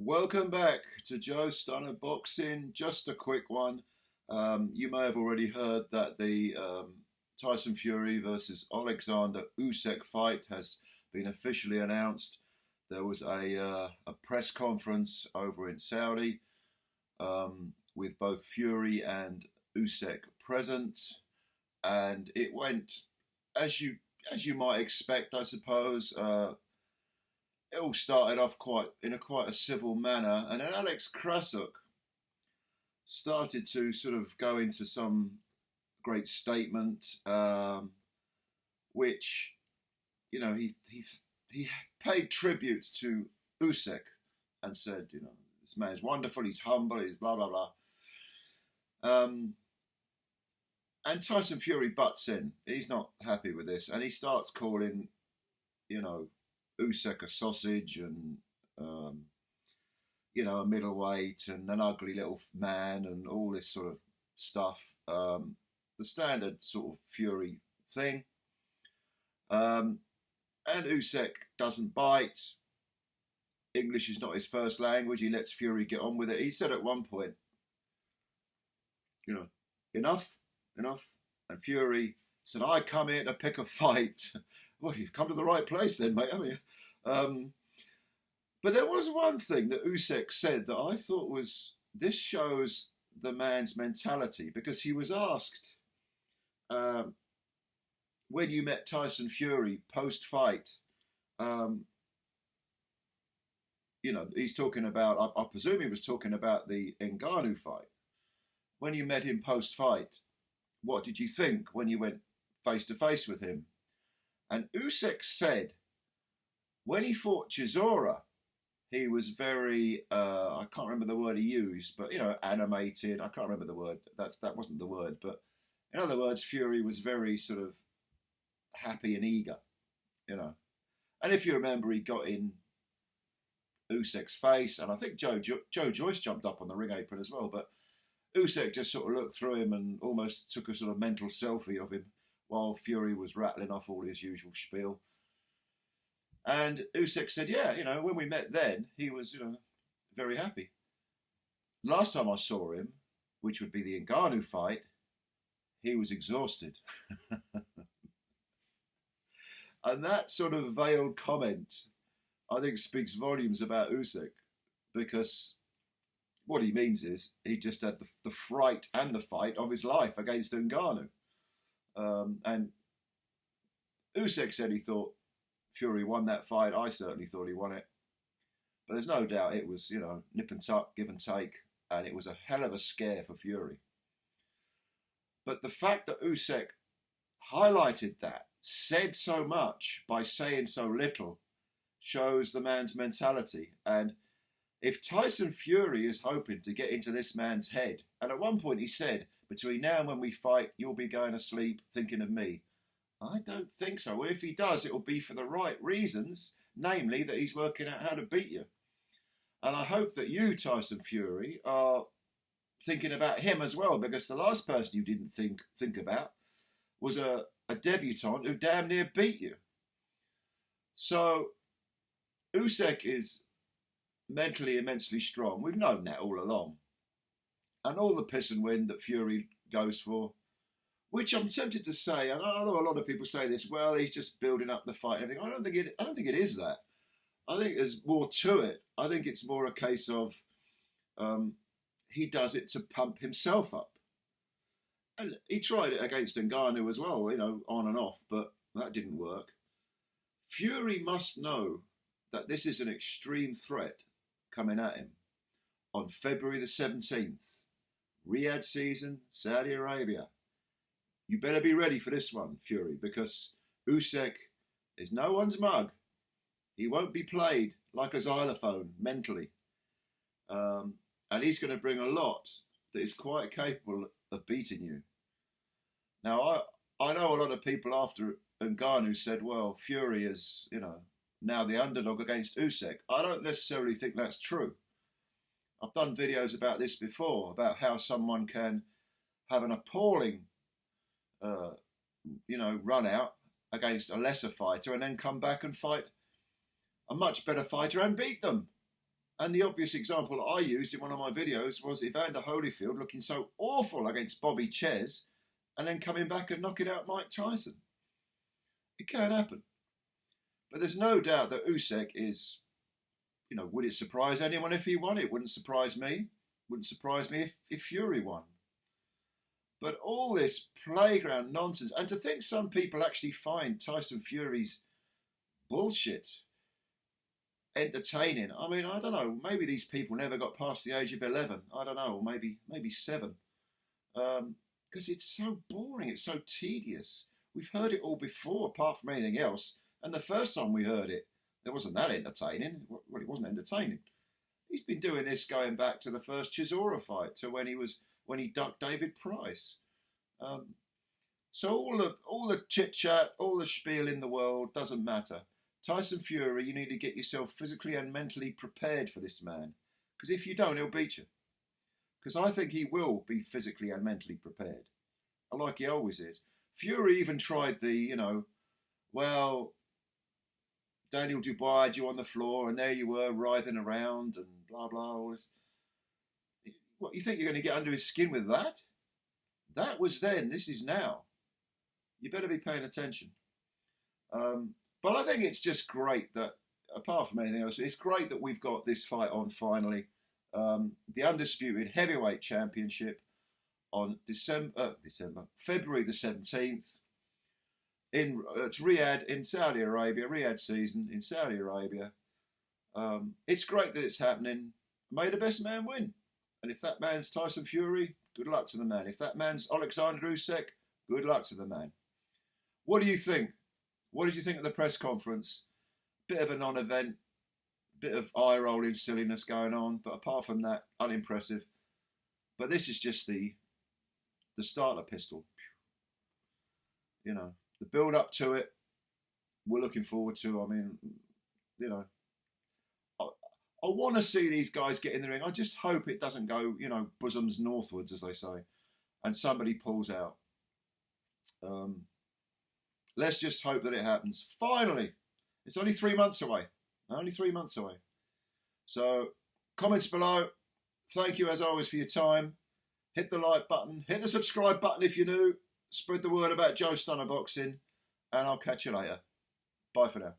Welcome back to Joe Stunner Boxing. Just a quick one. You may have already heard that the Tyson Fury versus Oleksandr Usyk fight has been officially announced. There was a press conference over in Saudi with both Fury and Usyk present, and it went as you might expect, I suppose. It all started off quite a civil manner, and then Alex Krasuk started to sort of go into some great statement, which he paid tribute to Usyk and said, this man's wonderful, he's humble, he's blah blah blah. And Tyson Fury butts in. He's not happy with this, and he starts calling, Usyk a sausage and a middleweight and an ugly little man and all this sort of stuff. The standard sort of Fury thing. And Usyk doesn't bite. English is not his first language. He lets Fury get on with it. He said at one point, enough. And Fury said, I come here to pick a fight. Well, you've come to the right place then, mate, haven't you? But there was one thing that Usyk said that I thought this shows the man's mentality, because he was asked, when you met Tyson Fury post-fight, he's talking about, I presume he was talking about the Ngannou fight. When you met him post-fight, what did you think when you went face-to-face with him? And Usyk said, when he fought Chisora, he was very, I can't remember the word he used, but, animated. I can't remember the word. That wasn't the word. But in other words, Fury was very sort of happy and eager, And if you remember, he got in Usyk's face, and I think Joe Joyce jumped up on the ring apron as well, but Usyk just sort of looked through him and almost took a sort of mental selfie of him while Fury was rattling off all his usual spiel. And Usyk said, when we met then, he was, very happy. Last time I saw him, which would be the Ngannou fight, he was exhausted. And that sort of veiled comment, I think, speaks volumes about Usyk, because what he means is he just had the fright and the fight of his life against Ngannou. And Usyk said he thought Fury won that fight. I certainly thought he won it. But there's no doubt it was, nip and tuck, give and take, and it was a hell of a scare for Fury. But the fact that Usyk highlighted that, said so much by saying so little, shows the man's mentality. And if Tyson Fury is hoping to get into this man's head, and at one point he said, between now and when we fight, you'll be going to sleep thinking of me. I don't think so. Well, if he does, it'll be for the right reasons, namely that he's working out how to beat you. And I hope that you, Tyson Fury, are thinking about him as well, because the last person you didn't think about was a debutant who damn near beat you. So Usyk is mentally immensely strong. We've known that all along. And all the piss and wind that Fury goes for, which I'm tempted to say, and I know a lot of people say this, well, he's just building up the fight and everything. I don't think it is that. I think there's more to it. I think it's more a case of he does it to pump himself up. And he tried it against Ngannou as well, on and off, but that didn't work. Fury must know that this is an extreme threat coming at him on February the 17th. Riyadh season, Saudi Arabia. You better be ready for this one, Fury, because Usyk is no one's mug. He won't be played like a xylophone mentally. And he's going to bring a lot that is quite capable of beating you. Now, I know a lot of people after Ngannou said, well, Fury is, now the underdog against Usyk. I don't necessarily think that's true. I've done videos about this before, about how someone can have an appalling, run out against a lesser fighter and then come back and fight a much better fighter and beat them. And the obvious example that I used in one of my videos was Evander Holyfield looking so awful against Bobby Ches and then coming back and knocking out Mike Tyson. It can happen. But there's no doubt that Usyk is, would it surprise anyone if he won? It wouldn't surprise me. Wouldn't surprise me if Fury won. But all this playground nonsense, and to think some people actually find Tyson Fury's bullshit entertaining. I mean, I don't know. Maybe these people never got past the age of 11. I don't know. Or maybe 7. Because it's so boring. It's so tedious. We've heard it all before, apart from anything else. And the first time we heard it, it wasn't that entertaining. Well, it wasn't entertaining. He's been doing this going back to the first Chisora fight, to when he ducked David Price. So all the chit chat, all the spiel in the world doesn't matter. Tyson Fury, you need to get yourself physically and mentally prepared for this man, because if you don't, he'll beat you. Because I think he will be physically and mentally prepared, like he always is. Fury even tried Daniel Dubois had you on the floor, and there you were writhing around and blah blah. All this. What, you think you're going to get under his skin with that? That was then. This is now. You better be paying attention. But I think it's just great that, apart from anything else, it's great that we've got this fight on finally. The Undisputed Heavyweight Championship on February the 17th. It's Riyadh in Saudi Arabia, Riyadh season in Saudi Arabia. It's great that it's happening. May the best man win. And if that man's Tyson Fury, good luck to the man. If that man's Oleksandr Usyk, good luck to the man. What do you think? What did you think of the press conference? Bit of a non-event, bit of eye-rolling silliness going on, but apart from that, unimpressive. But this is just the starter pistol. The build-up to it, we're looking forward to. I mean, I want to see these guys get in the ring. I just hope it doesn't go, bosoms northwards, as they say, and somebody pulls out. Let's just hope that it happens. Finally, it's only 3 months away. Only 3 months away. So, comments below. Thank you, as always, for your time. Hit the like button. Hit the subscribe button if you're new. Spread the word about Joe Stunner Boxing. And I'll catch you later. Bye for now.